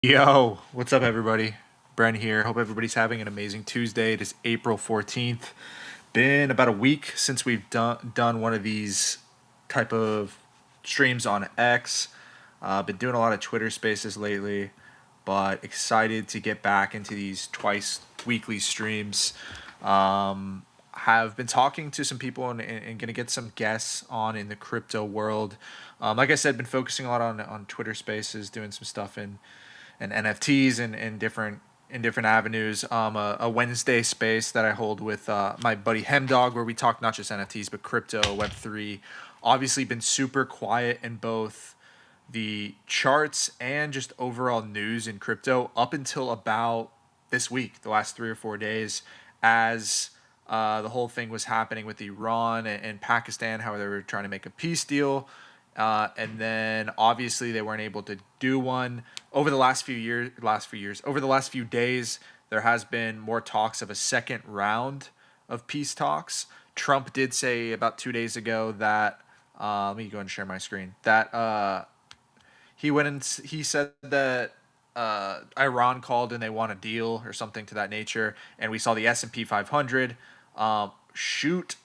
Yo, what's up, everybody? Bren here. Hope everybody's having an amazing Tuesday. It is April 14th. Been about a week since we've done one of these type of streams on X. Been doing a lot of Twitter spaces lately, but excited to get back into these twice weekly streams. Have been talking to some people and going to get some guests on in the crypto world. Like I said, been focusing a lot on Twitter spaces, doing some stuff in NFTs and different avenues. A Wednesday space that I hold with my buddy Hemdog, where we talk not just NFTs but crypto, Web three. Obviously, been super quiet in both the charts and just overall news in crypto up until about this week, the last 3 or 4 days, as the whole thing was happening with Iran and Pakistan, how they were trying to make a peace deal. And then obviously they weren't able to do one over the over the last few days. There has been more talks of a second round of peace talks. Trump did say about 2 days ago that let me go and share my screen. That he went and he said that Iran called and they want a deal or something to that nature, and we saw the S&P 500 shoot,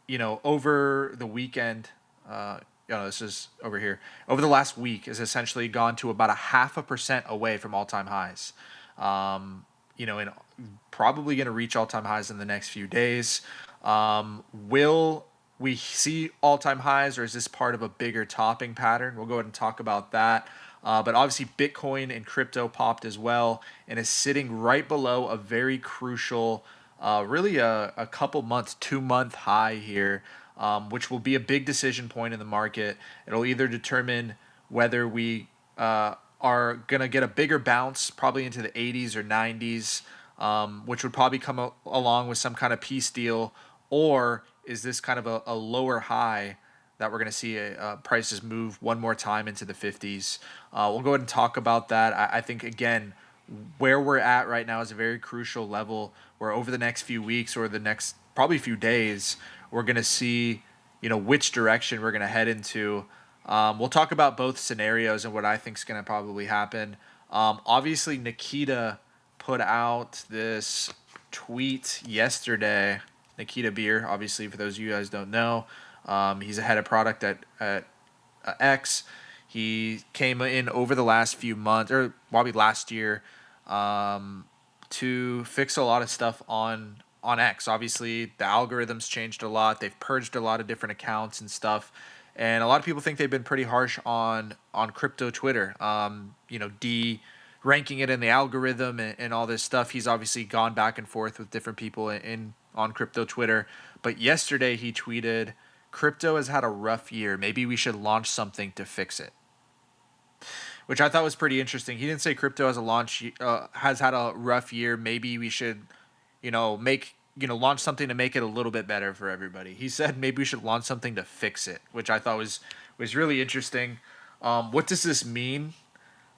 over the weekend. This is over here. Over the last week, has essentially gone to about a 0.5% away from all-time highs. And probably going to reach all-time highs in the next few days. Will we see all-time highs, or is this part of a bigger topping pattern? We'll go ahead and talk about that. But obviously, Bitcoin and crypto popped as well and is sitting right below a very crucial, really a couple months, 2 month high here, which will be a big decision point in the market. It'll either determine whether we are going to get a bigger bounce, probably into the 80s or 90s, which would probably come along with some kind of peace deal, or is this kind of a lower high that we're going to see prices move one more time into the 50s? We'll go ahead and talk about that. I think, again, where we're at right now is a very crucial level where over the next few weeks or the next probably few days, we're going to see, which direction we're going to head into. We'll talk about both scenarios and what I think is going to probably happen. Obviously, Nikita put out this tweet yesterday. Nikita Beer, obviously, for those of you guys don't know, he's a head of product at X. He came in over the last few months, or probably last year, to fix a lot of stuff on X. Obviously, the algorithms changed a lot. They've purged a lot of different accounts and stuff. And a lot of people think they've been pretty harsh on crypto Twitter. Ranking it in the algorithm and all this stuff. He's obviously gone back and forth with different people in on crypto Twitter. But yesterday he tweeted, "Crypto has had a rough year. Maybe we should launch something to fix it." Which I thought was pretty interesting. He didn't say crypto has had a rough year. Maybe we should, make launch something to make it a little bit better for everybody. He said maybe we should launch something to fix it, which I thought was really interesting. What does this mean?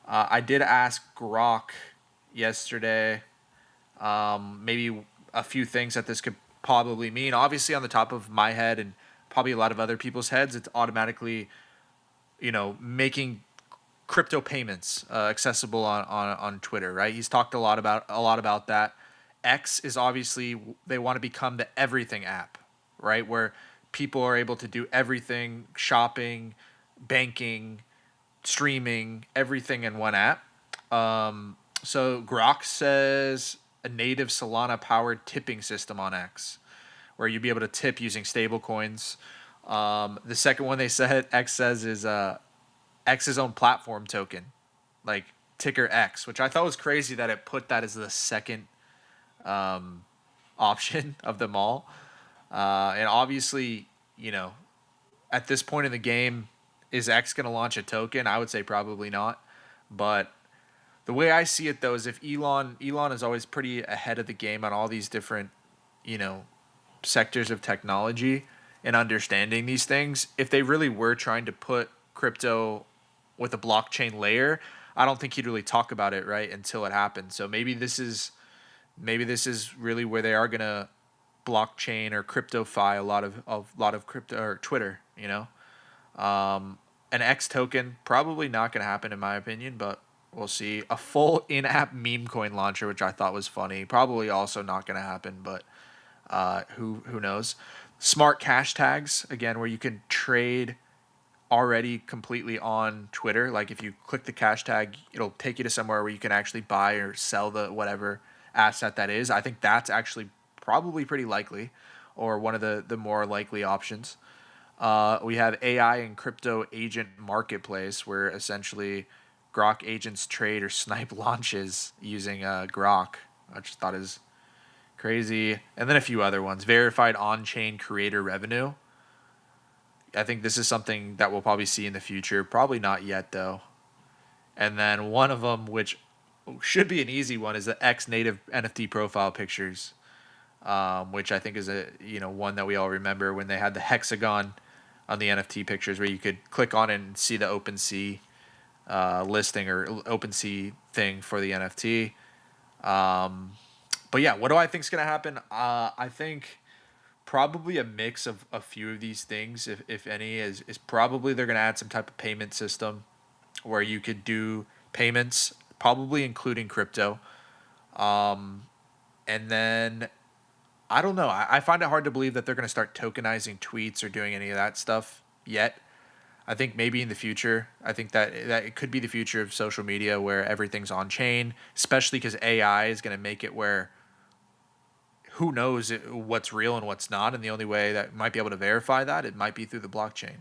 I did ask Grok yesterday, maybe a few things that this could probably mean. Obviously, on the top of my head and probably a lot of other people's heads, it's automatically, making crypto payments accessible on Twitter, right? He's talked a lot about that. X is obviously, they want to become the everything app, right? Where people are able to do everything, shopping, banking, streaming, everything in one app. So Grok says a native Solana powered tipping system on X, where you'd be able to tip using stable coins. The second one they said X says is X's own platform token, like ticker X, which I thought was crazy that it put that as the second option of them all. And obviously, at this point in the game, is X going to launch a token? I would say probably not. But the way I see it, though, is if Elon is always pretty ahead of the game on all these different, you know, sectors of technology and understanding these things. If they really were trying to put crypto with a blockchain layer, I don't think he'd really talk about it right until it happens. So maybe this is really where they are gonna blockchain or cryptofy a lot of crypto or Twitter. An X token probably not gonna happen in my opinion, but We'll see. A full in-app meme coin launcher, which I thought was funny. Probably also not going to happen, but who knows? Smart cash tags, again, where you can trade already completely on Twitter. Like if you click the cash tag, it'll take you to somewhere where you can actually buy or sell the whatever asset that is. I think that's actually probably pretty likely, or one of the more likely options. We have AI and crypto agent marketplace, where essentially Grok agents trade or snipe launches using Grok. I just thought is crazy. And then a few other ones. Verified on-chain creator revenue. I think this is something that we'll probably see in the future. Probably not yet, though. And then one of them, which should be an easy one, is the X native NFT profile pictures, which I think is a one that we all remember when they had the hexagon on the NFT pictures, where you could click on it and see the OpenSea listing or OpenSea thing for the NFT. But yeah, what do I think is going to happen? I think probably a mix of a few of these things, if any, is probably they're going to add some type of payment system where you could do payments, probably including crypto. And then I don't know. I find it hard to believe that they're going to start tokenizing tweets or doing any of that stuff yet. I think maybe in the future. I think that it could be the future of social media, where everything's on chain, especially because AI is going to make it where who knows what's real and what's not, and the only way that might be able to verify that, it might be through the blockchain.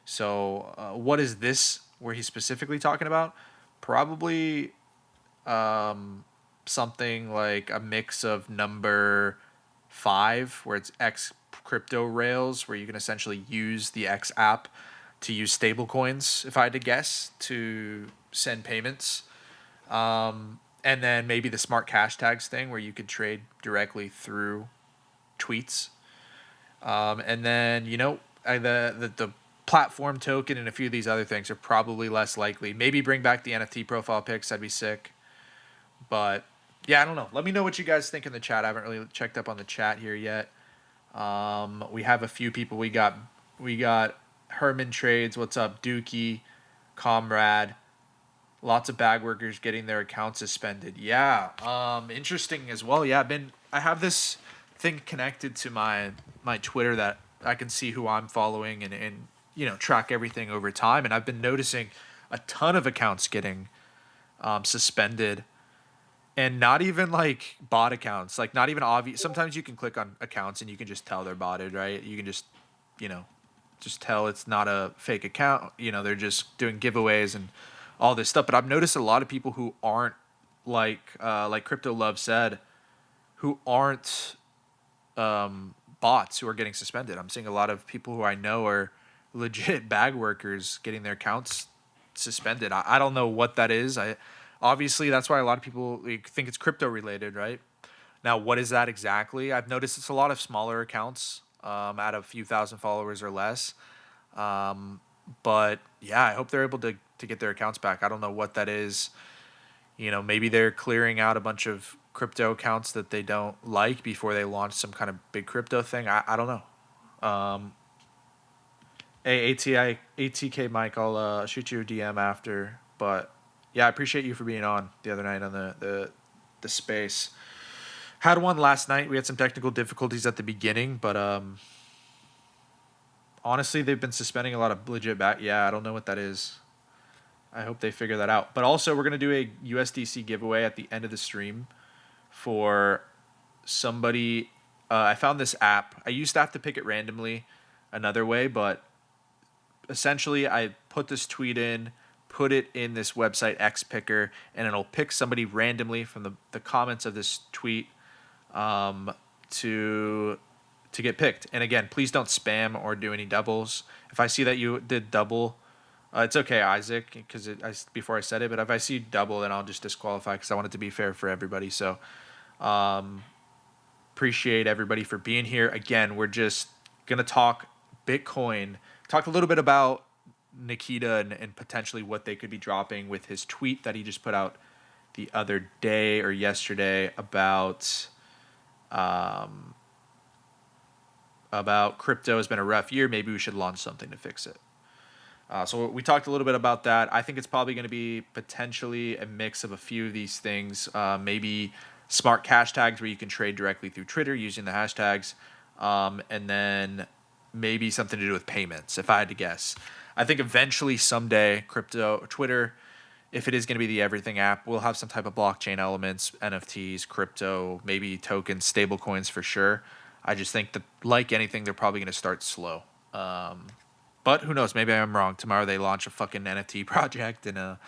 So what is this where he's specifically talking about? Probably something like a mix of number 5, where it's X crypto rails, where you can essentially use the X app to use stable coins, if I had to guess, to send payments. And then maybe the smart cash tags thing, where you could trade directly through tweets. And then, the platform token and a few of these other things are probably less likely. Maybe bring back the NFT profile pics. That'd be sick. But yeah, I don't know. Let me know what you guys think in the chat. I haven't really checked up on the chat here yet. We have a few people. We got Herman Trades. What's up? Dookie, Comrade. Lots of bag workers getting their accounts suspended. Yeah. Interesting as well. Yeah, I have this thing connected to my Twitter that I can see who I'm following and track everything over time. And I've been noticing a ton of accounts getting suspended, and not even like bot accounts, like not even obvious. Sometimes you can click on accounts and you can just tell they're botted, right? You can just tell it's not a fake account. They're just doing giveaways and all this stuff. But I've noticed a lot of people who aren't like Crypto Love said, who aren't bots, who are getting suspended. I'm seeing a lot of people who I know are legit bag workers getting their accounts suspended. I don't know what that is. Obviously that's why a lot of people think it's crypto related, right? Now, what is that exactly? I've noticed it's a lot of smaller accounts, at a few thousand followers or less. But yeah, I hope they're able to get their accounts back. I don't know what that is. Maybe they're clearing out a bunch of crypto accounts that they don't like before they launch some kind of big crypto thing. I don't know. Hey, ATK Mike, I'll shoot you a DM after. But yeah, I appreciate you for being on the other night on the space. Had one last night. We had some technical difficulties at the beginning, but honestly, they've been suspending a lot of legit back. Yeah, I don't know what that is. I hope they figure that out. But also, we're going to do a USDC giveaway at the end of the stream for somebody. I found this app. I used to have to pick it randomly another way, but essentially I put this tweet in, put it in this website X Picker, and it'll pick somebody randomly from the comments of this tweet to get picked. And again, please don't spam or do any doubles. If I see that you did double, it's okay, Isaac, because before I said it, but if I see double, then I'll just disqualify, because I want it to be fair for everybody. So appreciate everybody for being here. Again, we're just going to talk Bitcoin, talk a little bit about Nikita and potentially what they could be dropping with his tweet that he just put out the other day or yesterday about crypto has been a rough year. Maybe we should launch something to fix it. So we talked a little bit about that. I think it's probably going to be potentially a mix of a few of these things. Maybe smart cash tags where you can trade directly through Twitter using the hashtags, and then maybe something to do with payments. If I had to guess, I think eventually someday crypto Twitter, if it is going to be the everything app, will have some type of blockchain elements, NFTs, crypto, maybe tokens, stable coins for sure. I just think that, like anything, they're probably going to start slow. But who knows? Maybe I'm wrong. Tomorrow they launch a fucking NFT project and a,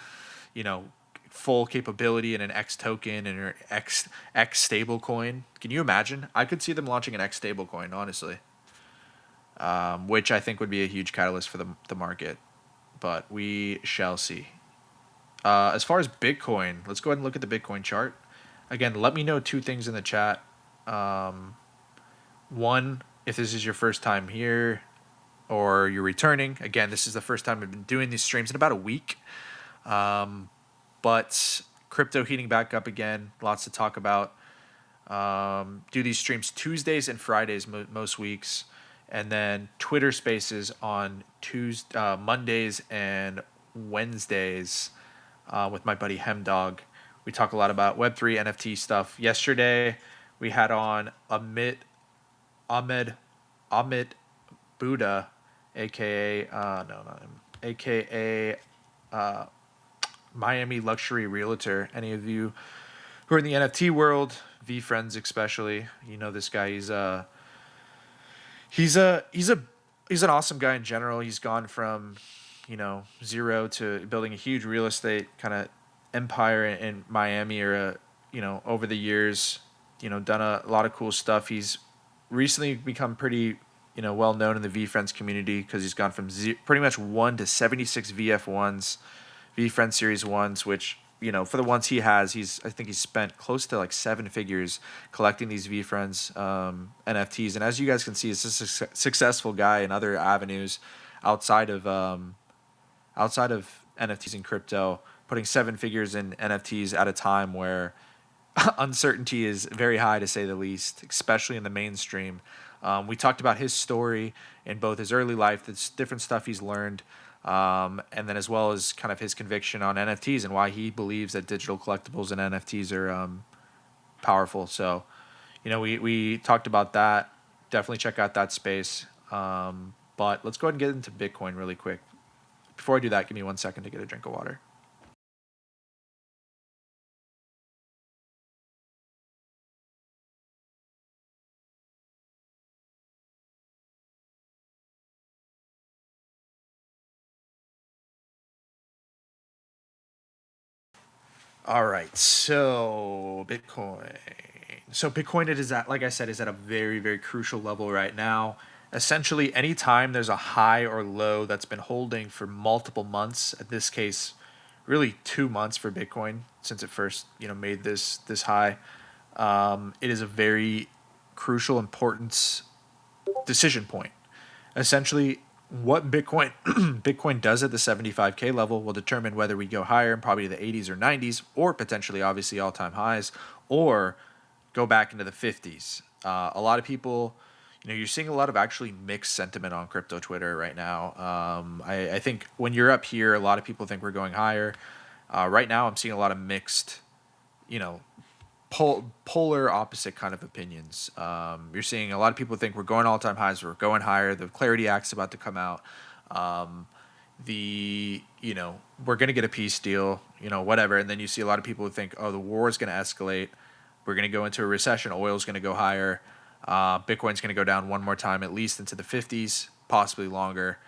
you know, full capability and an X token and an X stable coin. Can you imagine? I could see them launching an X stable coin, honestly, which I think would be a huge catalyst for the market. But we shall see. As far as Bitcoin, let's go ahead and look at the Bitcoin chart. Again, let me know two things in the chat. One, if this is your first time here or you're returning. Again, this is the first time I've been doing these streams in about a week. But crypto heating back up again. Lots to talk about. Do these streams Tuesdays and Fridays most weeks. And then Twitter Spaces on Mondays and Wednesdays with my buddy Hemdog. We talk a lot about Web3 NFT stuff. Yesterday, we had on Ahmed Buddha, aka no, not him, aka Miami luxury realtor. Any of you who are in the NFT world, V friends especially, you know this guy. He's an awesome guy in general. He's gone from, zero to building a huge real estate kind of empire in Miami, or over the years, done a lot of cool stuff. He's recently become pretty, well known in the V Friends community because he's gone from pretty much 1 to 76 VF1s, V Friends Series 1s, which, for the ones he has, I think he's spent close to like 7 figures collecting these V Friends NFTs. And as you guys can see, he's a successful guy in other avenues outside of NFTs and crypto, putting 7 figures in NFTs at a time where uncertainty is very high, to say the least, especially in the mainstream. We talked about his story in both his early life, the different stuff he's learned, and then as well as kind of his conviction on NFTs and why he believes that digital collectibles and NFTs are powerful. So, we talked about that. Definitely check out that space. But let's go ahead and get into Bitcoin really quick. Before I do that, give me 1 second to get a drink of water. All right, so Bitcoin. So Bitcoin, it is at, like I said, is at a very, very crucial level right now. Essentially, anytime there's a high or low that's been holding for multiple months, in this case, really 2 months for Bitcoin since it first, made this high, it is a very crucial, important decision point. Essentially, what Bitcoin does at the 75K level will determine whether we go higher, probably the 80s or 90s, or potentially obviously all-time highs, or go back into the 50s. A lot of people, you're seeing a lot of actually mixed sentiment on crypto Twitter right now. I think when you're up here, a lot of people think we're going higher. Right now, I'm seeing a lot of mixed, polar opposite kind of opinions. You're seeing a lot of people think we're going all-time highs, we're going higher. The Clarity Act's about to come out. We're going to get a peace deal, whatever. And then you see a lot of people who think, oh, the war is going to escalate. We're going to go into a recession. Oil's going to go higher. Bitcoin's going to go down one more time, at least into the 50s, possibly longer.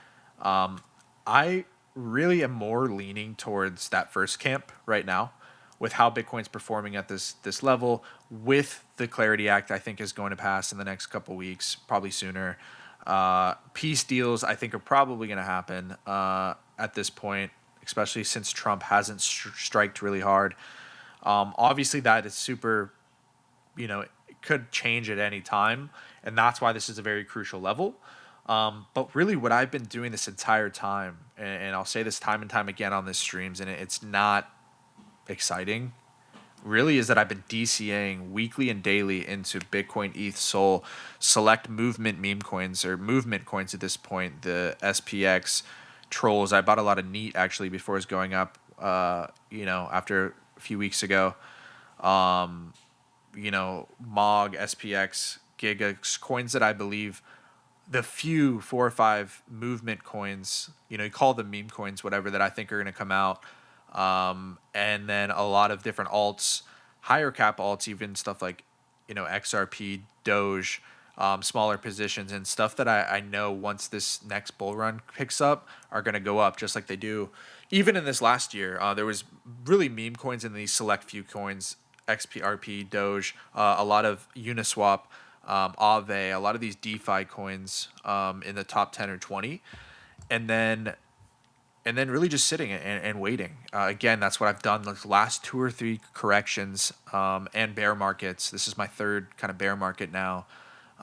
I really am more leaning towards that first camp right now, with how Bitcoin's performing at this level, with the Clarity Act, I think is going to pass in the next couple weeks, probably sooner. Peace deals, I think, are probably going to happen at this point, especially since Trump hasn't striked really hard. Obviously, that is super, it could change at any time, and that's why this is a very crucial level. But really, what I've been doing this entire time, and I'll say this time and time again on this streams, and it's not exciting, really, is that I've been DCAing weekly and daily into Bitcoin, ETH, Sol, select movement meme coins, or movement coins at this point, the SPX, trolls. I bought a lot of neat actually before it was going up. After a few weeks ago. MOG, SPX, Giga coins that I believe the few 4 or 5 movement coins, you call them meme coins, whatever, that I think are going to come out. And then a lot of different alts, higher cap alts, even stuff like, XRP, Doge, smaller positions and stuff that I know once this next bull run picks up are going to go up just like they do. Even in this last year, there was really meme coins in these select few coins, XPRP, Doge, a lot of Uniswap, Aave, a lot of these DeFi coins in the top 10 or 20. And then really just sitting and waiting. Again, that's what I've done the last 2 or 3 corrections and bear markets. This is my third kind of bear market now.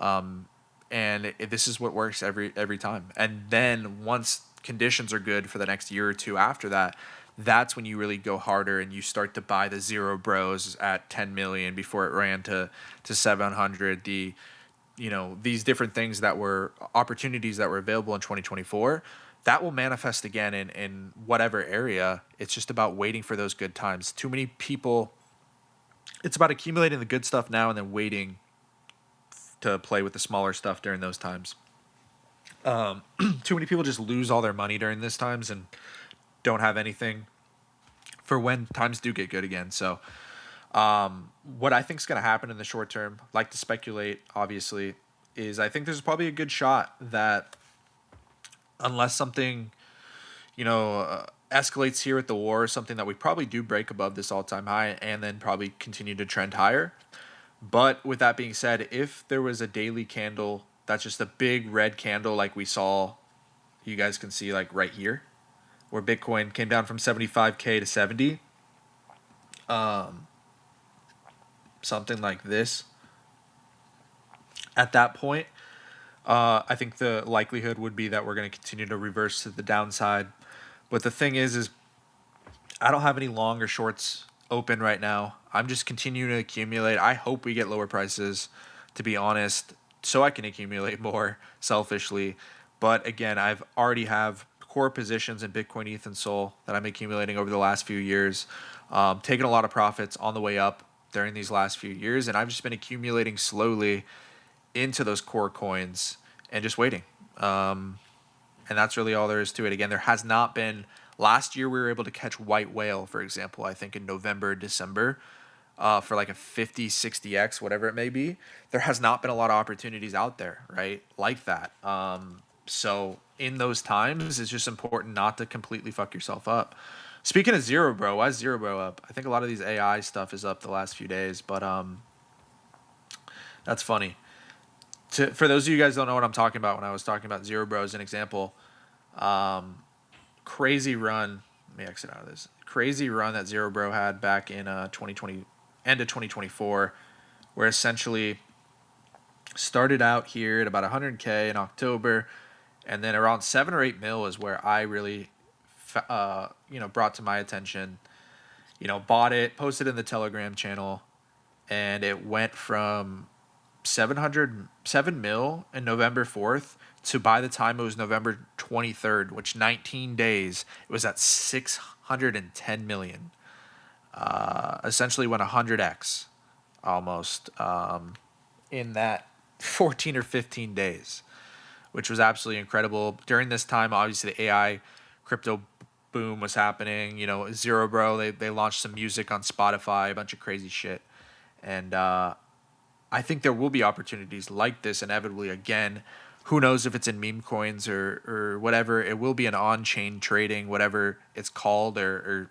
And this is what works every time. And then once conditions are good for the next year or two after that, that's when you really go harder and you start to buy the zero bros at 10 million before it ran to 700. These different things that were opportunities that were available in 2024, that will manifest again in whatever area. It's just about waiting for those good times. Too many people, it's about accumulating the good stuff now and then waiting to play with the smaller stuff during those times. Too many people just lose all their money during these times and don't have anything for when times do get good again. So what I think is going to happen in the short term, like to speculate, obviously, is I think there's probably a good shot that unless something, escalates here with the war, something that we probably do break above this all-time high and then probably continue to trend higher. But with that being said, if there was a daily candle that's just a big red candle like we saw, you guys can see like right here, where Bitcoin came down from 75K to 70, something like this. At that point, I think the likelihood would be that we're going to continue to reverse to the downside. But the thing is I don't have any long or shorts open right now. I'm just continuing to accumulate. I hope we get lower prices, to be honest, so I can accumulate more selfishly. But again, I've already have core positions in Bitcoin, ETH, and Sol that I'm accumulating over the last few years, taking a lot of profits on the way up during these last few years, and I've just been accumulating slowly into those core coins and just waiting. And that's really all there is to it. Again, there has not been. Last year, we were able to catch white whale, for example, I think in November, December, for like a 50, 60x, whatever it may be. There has not been a lot of opportunities out there, right? Like that. So in those times, it's just important not to completely fuck yourself up. Speaking of Zero Bro, why is Zero Bro up? I think a lot of these AI stuff is up the last few days, but that's funny. For those of you guys who don't know what I'm talking about when I was talking about Zero Bro as an example, crazy run. Let me exit out of this. Crazy run that Zero Bro had back in 2020, end of 2024, where essentially started out here at about 100K in October, and then around 7 or 8 mil is where I really, brought to my attention. Bought it, posted in the Telegram channel, and it went from 7 mil in November 4th to, by the time it was November 23rd, which 19 days, it was at 610 million. Essentially went 100x almost in that 14 or 15 days, which was absolutely incredible. During this time, obviously the AI crypto boom was happening. Zero Bro, they launched some music on Spotify, a bunch of crazy shit. And I think there will be opportunities like this inevitably again. Who knows if it's in meme coins or whatever. It will be an on-chain trading, whatever it's called, or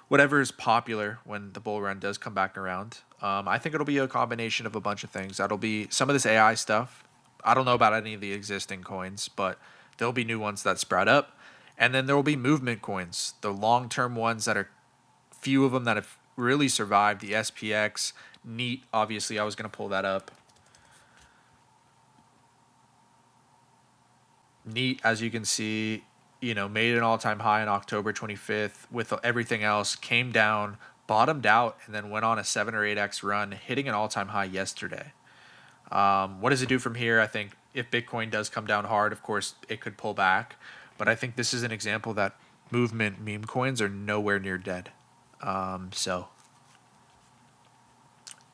whatever is popular when the bull run does come back around. I think it'll be a combination of a bunch of things. That'll be some of this AI stuff. I don't know about any of the existing coins, but there'll be new ones that sprout up. And then there will be movement coins, the long-term ones that are few of them that have really survived. The SPX, Neat, obviously, I was going to pull that up. Neat, as you can see, made an all-time high on October 25th with everything else, came down, bottomed out, and then went on a 7 or 8x run, hitting an all-time high yesterday. What does it do from here? I think if Bitcoin does come down hard, of course, it could pull back. But I think this is an example that movement meme coins are nowhere near dead. So,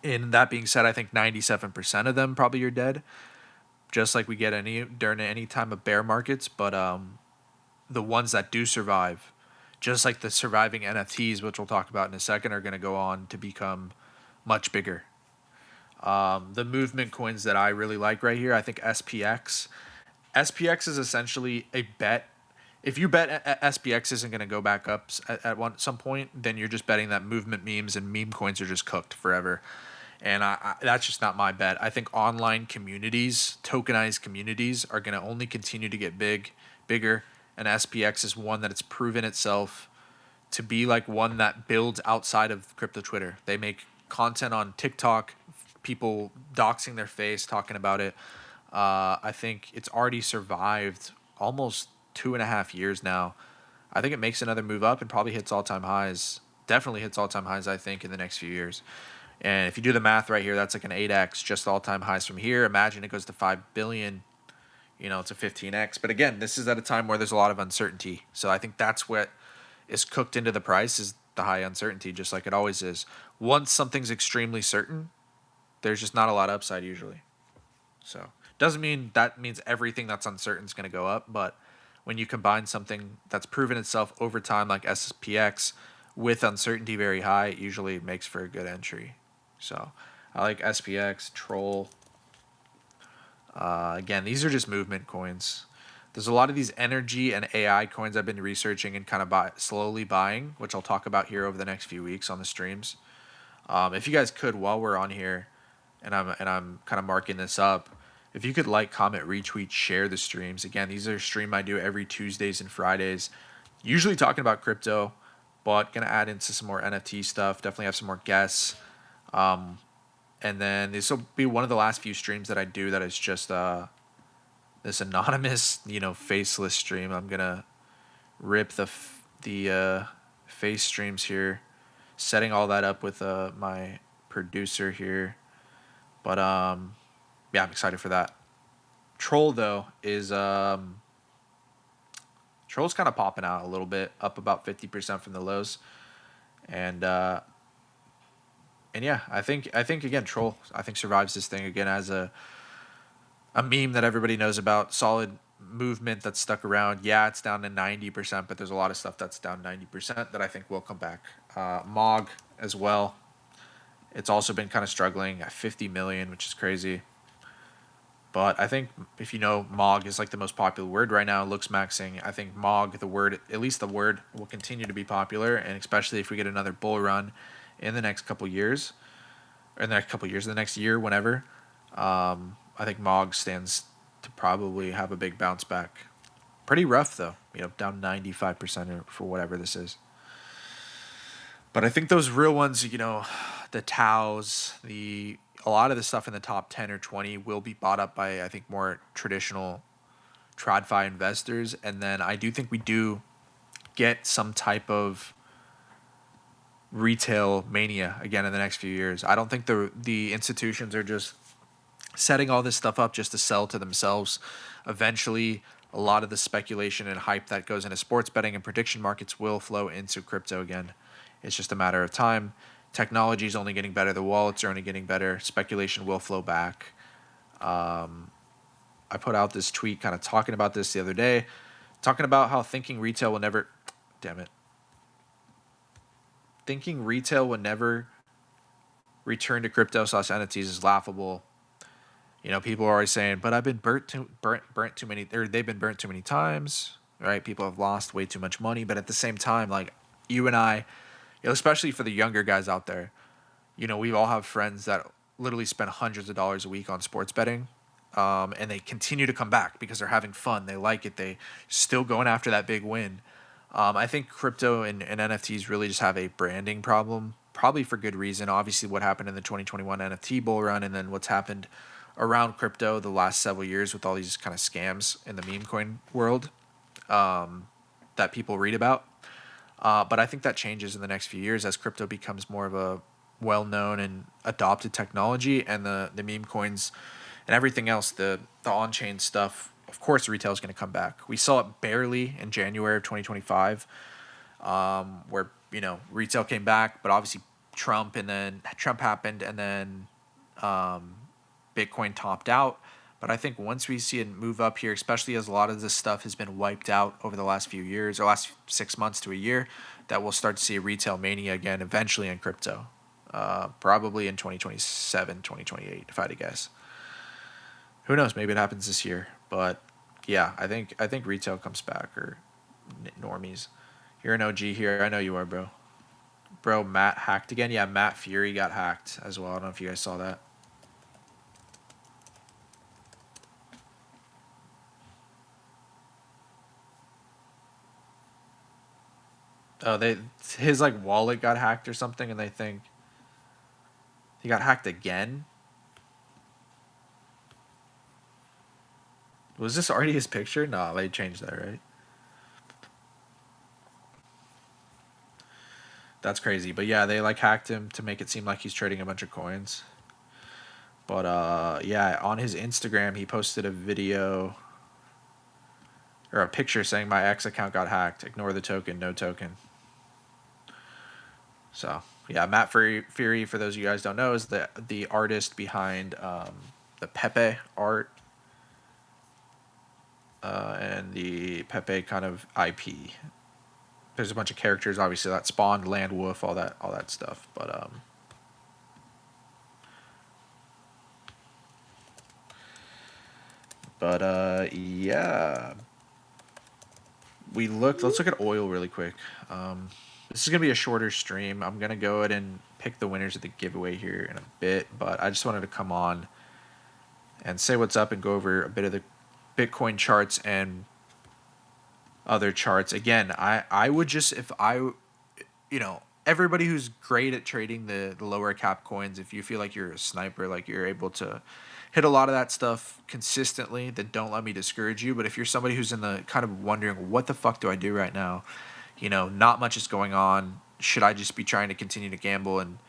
in that being said, I think 97% of them probably are dead, just like we get during any time of bear markets. But the ones that do survive, just like the surviving NFTs, which we'll talk about in a second, are going to go on to become much bigger. The movement coins that I really like right here, I think SPX. SPX is essentially a bet. If you bet SPX isn't going to go back up at some point, then you're just betting that movement memes and meme coins are just cooked forever. And that's just not my bet. I think online communities, tokenized communities, are going to only continue to get bigger. And SPX is one that it's proven itself to be like one that builds outside of crypto Twitter. They make content on TikTok, people doxing their face, talking about it. I think it's already survived almost 2.5 years now. I think it makes another move up and probably hits all-time highs. Definitely hits all-time highs, I think, in the next few years. And if you do the math right here, that's like an 8x, just all-time highs from here. Imagine it goes to 5 billion. It's a 15x. But again, this is at a time where there's a lot of uncertainty. So I think that's what is cooked into the price, is the high uncertainty, just like it always is. Once something's extremely certain, there's just not a lot of upside usually. So doesn't mean that means everything that's uncertain is going to go up, but when you combine something that's proven itself over time like SPX with uncertainty very high, it usually makes for a good entry. So I like SPX, Troll. Again, these are just movement coins. There's a lot of these energy and AI coins I've been researching and kind of slowly buying, which I'll talk about here over the next few weeks on the streams. If you guys could, while we're on here, and I'm kind of marking this up, if you could like, comment, retweet, share the streams. Again, these are a stream I do every Tuesdays and Fridays, usually talking about crypto, but gonna add into some more NFT stuff. Definitely have some more guests. And then this will be one of the last few streams that I do that is just this anonymous, faceless stream. I'm gonna rip the face streams here, setting all that up with my producer here. But yeah, I'm excited for that. Troll though is Troll's kind of popping out a little bit, up about 50% from the lows, and yeah, I think again, Troll I think survives this thing again as a meme that everybody knows about. Solid movement that's stuck around. Yeah, it's down to 90%, but there's a lot of stuff that's down 90% that I think will come back. Mog as well. It's also been kind of struggling at 50 million, which is crazy. But I think if you know, Mog is like the most popular word right now. Looks maxing. I think Mog, the word, at least the word, will continue to be popular, and especially if we get another bull run in the next couple years, or in the next couple years, the next year, whenever. I think Mog stands to probably have a big bounce back. Pretty rough though, down 95% for whatever this is. But I think those real ones, the Taos, a lot of the stuff in the top 10 or 20 will be bought up by, I think, more traditional TradFi investors. And then I do think we do get some type of retail mania again in the next few years. I don't think the institutions are just setting all this stuff up just to sell to themselves. Eventually, a lot of the speculation and hype that goes into sports betting and prediction markets will flow into crypto again. It's just a matter of time. Technology is only getting better. The wallets are only getting better. Speculation will flow back. I put out this tweet kind of talking about this the other day, talking about how thinking retail will never return to crypto/NFTs is laughable. People are always saying, but I've been burnt too many, or they've been burnt too many times, right? People have lost way too much money, but at the same time, like you and I, especially for the younger guys out there, we all have friends that literally spend hundreds of dollars a week on sports betting, and they continue to come back because they're having fun. They like it. They still going after that big win. I think crypto and NFTs really just have a branding problem, probably for good reason. Obviously, what happened in the 2021 NFT bull run, and then what's happened around crypto the last several years with all these kind of scams in the meme coin world that people read about. But I think that changes in the next few years as crypto becomes more of a well-known and adopted technology, and the meme coins and everything else, the on-chain stuff of course retail is going to come back. We saw it barely in January of 2025, where retail came back, but obviously Trump happened, and then Bitcoin topped out. But I think once we see it move up here, especially as a lot of this stuff has been wiped out over the last few years or last 6 months to a year, that we'll start to see a retail mania again eventually in crypto. Probably in 2027, 2028, if I had to guess. Who knows? Maybe it happens this year. But yeah, I think retail comes back, or normies. You're an OG here. I know you are, bro. Bro, Matt hacked again. Yeah, Matt Fury got hacked as well. I don't know if you guys saw that. Oh, his like wallet got hacked or something, and they think he got hacked again. Was this already his picture? No, they changed that, right? That's crazy. But yeah, they like hacked him to make it seem like he's trading a bunch of coins. But yeah, on his Instagram, he posted a video or a picture saying my X account got hacked. Ignore the token, no token. So yeah, Matt Fury, for those of you guys don't know, is the artist behind the Pepe art and the Pepe kind of IP. There's a bunch of characters, obviously, that spawned Land Wolf, all that stuff. But yeah, let's look at oil really quick. This is gonna be a shorter stream. I'm gonna go ahead and pick the winners of the giveaway here in a bit, but I just wanted to come on and say what's up and go over a bit of the Bitcoin charts and other charts. Again, I would just, if I, everybody who's great at trading the lower cap coins, if you feel like you're a sniper, like you're able to hit a lot of that stuff consistently, then don't let me discourage you. But if you're somebody who's in the kind of wondering, what the fuck do I do right now? Not much is going on. Should I just be trying to continue to gamble? And,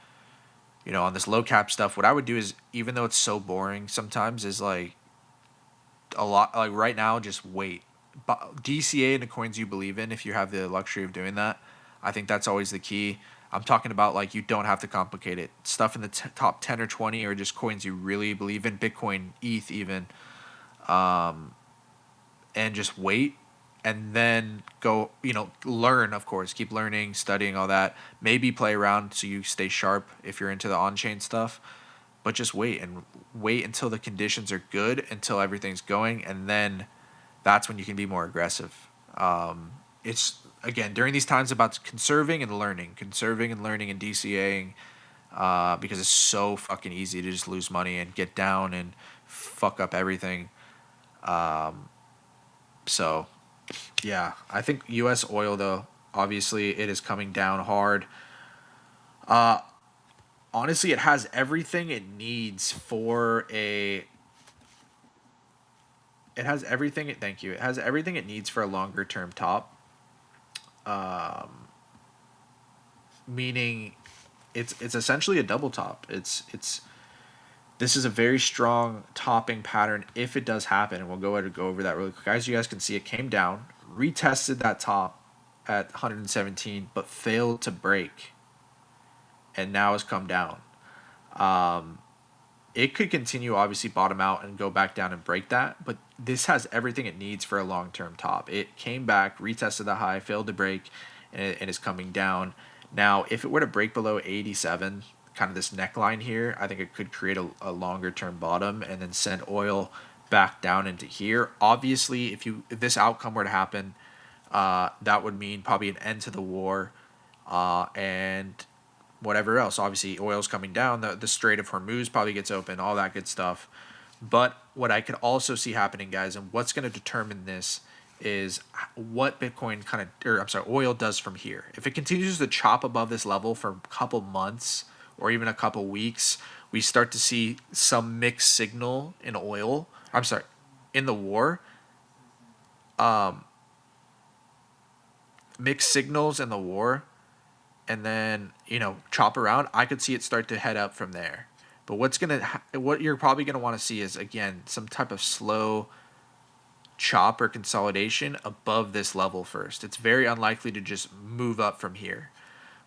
on this low cap stuff, what I would do is, even though it's so boring sometimes, is like a lot, like right now, just wait. DCA and the coins you believe in, if you have the luxury of doing that. I think that's always the key. I'm talking about, like, you don't have to complicate it. Stuff in the top 10 or 20 or just coins you really believe in, Bitcoin, ETH even, and just wait. And then go, learn, of course. Keep learning, studying, all that. Maybe play around so you stay sharp if you're into the on-chain stuff. But just wait until the conditions are good, until everything's going, and then that's when you can be more aggressive. It's, again, during these times, about conserving and learning and DCAing, because it's so fucking easy to just lose money and get down and fuck up everything. So, yeah, I think U.S. oil, though, obviously it is coming down hard. Honestly, it has everything it needs for a. It has everything. Thank you. It has everything it needs for a longer term top. Meaning, it's essentially a double top. This is a very strong topping pattern if it does happen, and we'll go ahead and go over that really quick. Guys, you guys can see it came down, retested that top at 117, but failed to break, and now has come down. It could continue, obviously, bottom out and go back down and break that, but this has everything it needs for a long-term top. It came back, retested the high, failed to break, and is coming down. Now, if it were to break below 87, kind of this neckline here, I think it could create a longer-term bottom and then send oil back down into here. Obviously, if this outcome were to happen, that would mean probably an end to the war, and whatever else. Obviously, oil's coming down. The Strait of Hormuz probably gets open, all that good stuff. But what I could also see happening, guys, and what's going to determine this is what Bitcoin oil does from here. If it continues to chop above this level for a couple months or even a couple weeks, we start to see some mixed signal in oil. In the war. Mixed signals in the war, and then chop around. I could see it start to head up from there. But what you're probably gonna want to see is, again, some type of slow chop or consolidation above this level first. It's very unlikely to just move up from here.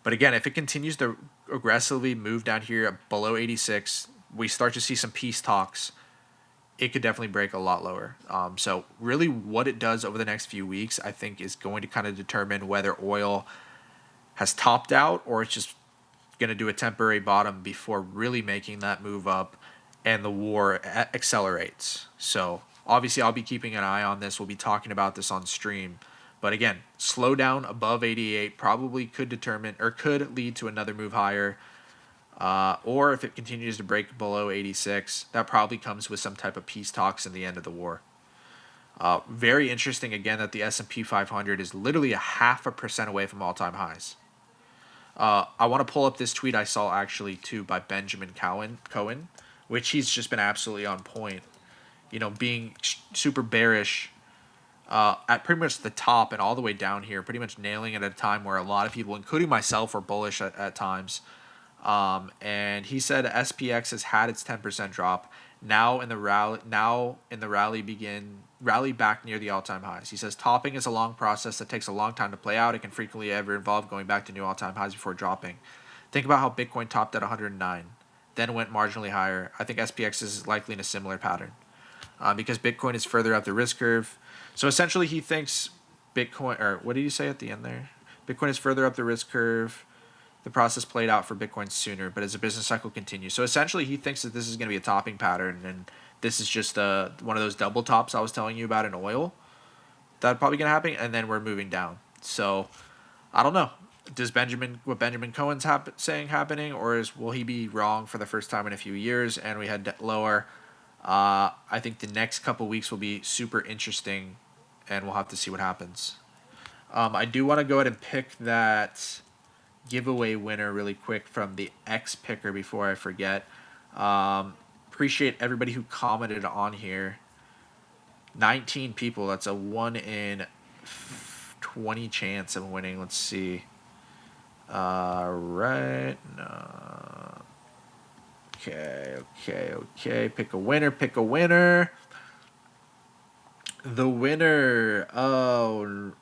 But again, if it continues to aggressively move down here below 86, we start to see some peace talks, it could definitely break a lot lower. So really what it does over the next few weeks, I think, is going to kind of determine whether oil has topped out or it's just going to do a temporary bottom before really making that move up and the war accelerates. So obviously I'll be keeping an eye on this. We'll be talking about this on stream. But again, slow down above 88 probably could determine or could lead to another move higher. Or if it continues to break below 86, that probably comes with some type of peace talks in the end of the war. Very interesting again that the S&P 500 is literally a 0.5% away from all-time highs. I want to pull up this tweet I saw actually too by Benjamin Cohen, which he's just been absolutely on point. You know, being super bearish at pretty much the top and all the way down here, pretty much nailing it at a time where a lot of people, including myself, were bullish at times. And he said SPX has had its 10% drop. Now in the rally back near the all-time highs. He says topping is a long process that takes a long time to play out. It can frequently ever involve going back to new all-time highs before dropping. Think about how Bitcoin topped at 109, then went marginally higher. I think SPX is likely in a similar pattern because Bitcoin is further up the risk curve. So essentially he thinks Bitcoin, or what did you say at the end there? Bitcoin is further up the risk curve. The process played out for Bitcoin sooner, but as the business cycle continues. So essentially he thinks that this is going to be a topping pattern, and this is just one of those double tops I was telling you about in oil. That's probably going to happen, and then we're moving down. So I don't know. Does what Benjamin Cohen's saying happening, or will he be wrong for the first time in a few years and we head lower? I think the next couple weeks will be super interesting, and we'll have to see what happens. I do want to go ahead and pick that giveaway winner really quick from the X picker before I forget. Appreciate everybody who commented on here. 19 people. That's a 1 in 20 chance of winning. Let's see. Right. No. Okay. Pick a winner. The winner. Oh.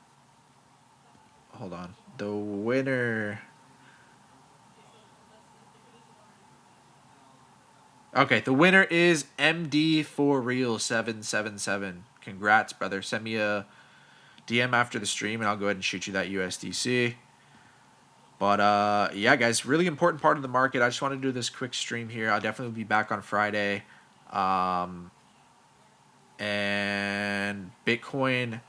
Hold on. The winner. Okay, the winner is MD4Real777. Congrats, brother. Send me a DM after the stream, and I'll go ahead and shoot you that USDC. But, yeah, guys, really important part of the market. I just want to do this quick stream here. I'll definitely be back on Friday. And Bitcoin,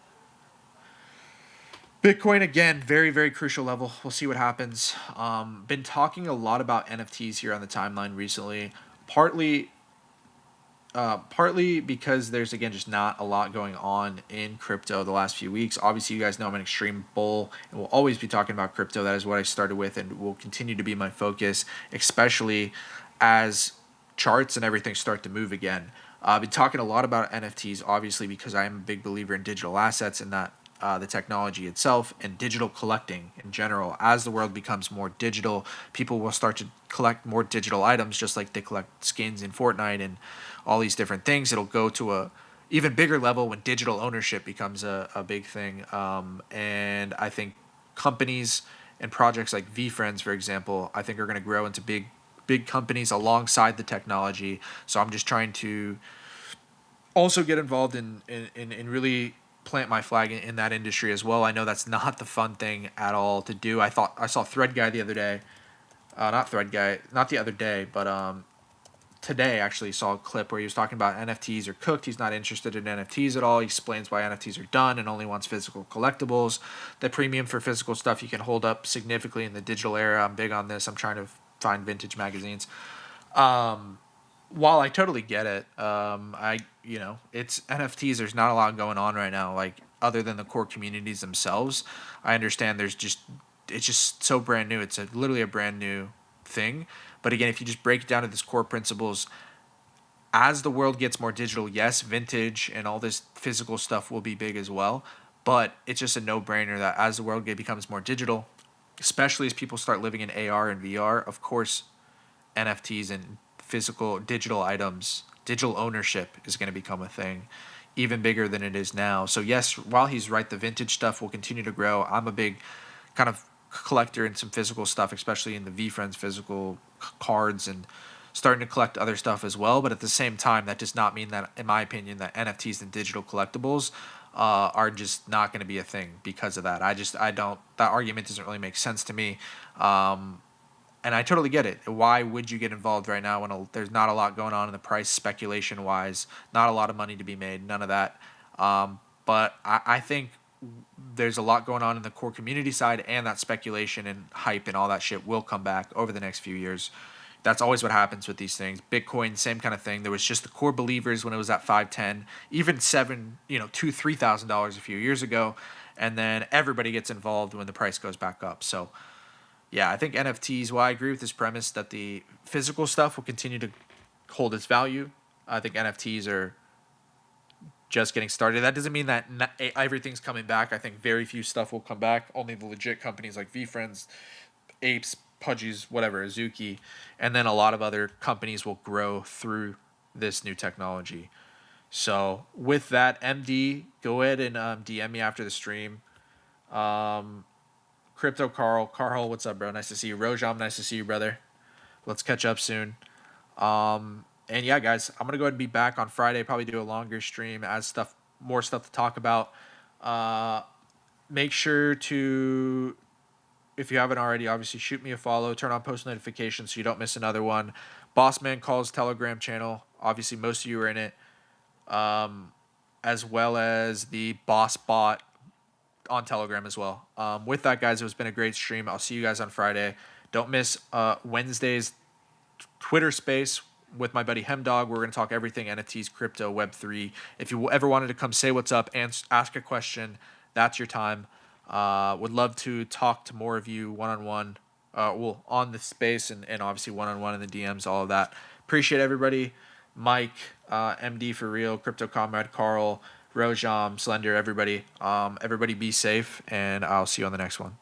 again, very, very crucial level. We'll see what happens. Been talking a lot about NFTs here on the timeline recently. Partly because there's, again, just not a lot going on in crypto the last few weeks. Obviously, you guys know I'm an extreme bull and will always be talking about crypto. That is what I started with and will continue to be my focus, especially as charts and everything start to move again. I've been talking a lot about NFTs, obviously, because I am a big believer in digital assets and that the technology itself and digital collecting in general. As the world becomes more digital, people will start to collect more digital items, just like they collect skins in Fortnite and all these different things. It'll go to a even bigger level when digital ownership becomes a big thing. And I think companies and projects like VFriends, for example, I think are going to grow into big companies alongside the technology. So I'm just trying to also get involved in really plant my flag in that industry as well. I know that's not the fun thing at all to do. I saw Thread Guy the other day. Not the other day, but today actually saw a clip where he was talking about NFTs are cooked. He's not interested in NFTs at all. He explains why NFTs are done and only wants physical collectibles. The premium for physical stuff you can hold up significantly in the digital era. I'm big on this. I'm trying to find vintage magazines. While I totally get it, it's NFTs. There's not a lot going on right now, like other than the core communities themselves. I understand it's just so brand new. It's literally a brand new thing. But again, if you just break it down to this core principles, as the world gets more digital, yes, vintage and all this physical stuff will be big as well. But it's just a no-brainer that as the world becomes more digital, especially as people start living in AR and VR, of course, NFTs and physical digital items, digital ownership is going to become a thing. even bigger than it is now. So yes, while he's right, the vintage stuff will continue to grow. I'm a big kind of collector in some physical stuff, especially in the VFriends physical cards, and starting to collect other stuff as well. But at the same time, that does not mean that, in my opinion, that NFTs and digital collectibles are just not going to be a thing because of that. I don't, that argument doesn't really make sense to me. And I totally get it. Why would you get involved right now when there's not a lot going on in the price speculation wise, not a lot of money to be made, none of that. But I think there's a lot going on in the core community side, and that speculation and hype and all that shit will come back over the next few years. That's always what happens with these things. Bitcoin, same kind of thing. There was just the core believers when it was at 5, 10, even $7, $2,000, $3,000 a few years ago, and then everybody gets involved when the price goes back up. So yeah, I think NFTs, well, I agree with this premise that the physical stuff will continue to hold its value. I think NFTs are just getting started. That doesn't mean that everything's coming back. I think very few stuff will come back. Only the legit companies like VFriends, Apes, Pudgies, whatever, Azuki, and then a lot of other companies will grow through this new technology. So with that, MD, go ahead and DM me after the stream. Crypto Carl, what's up, bro? Nice to see you. Rojam, nice to see you, brother. Let's catch up soon. And yeah, guys, I'm gonna go ahead and be back on Friday. Probably do a longer stream as more stuff to talk about. Make sure to, if you haven't already, obviously shoot me a follow. Turn on post notifications so you don't miss another one. Bossman Calls Telegram channel. Obviously, most of you are in it, as well as the Boss Bot on Telegram as well. With that, guys, it's been a great stream. I'll see you guys on Friday. Don't miss Wednesday's Twitter space with my buddy Hemdog. We're going to talk everything NFTs, crypto, Web3. If you ever wanted to come say what's up and ask a question, that's your time. Would love to talk to more of you one-on-one, on the space, and obviously one-on-one in the DMs, all of that. Appreciate everybody. Mike, MD for real, Crypto Comrade, Carl, Rojam, Slender, everybody. Everybody be safe, and I'll see you on the next one.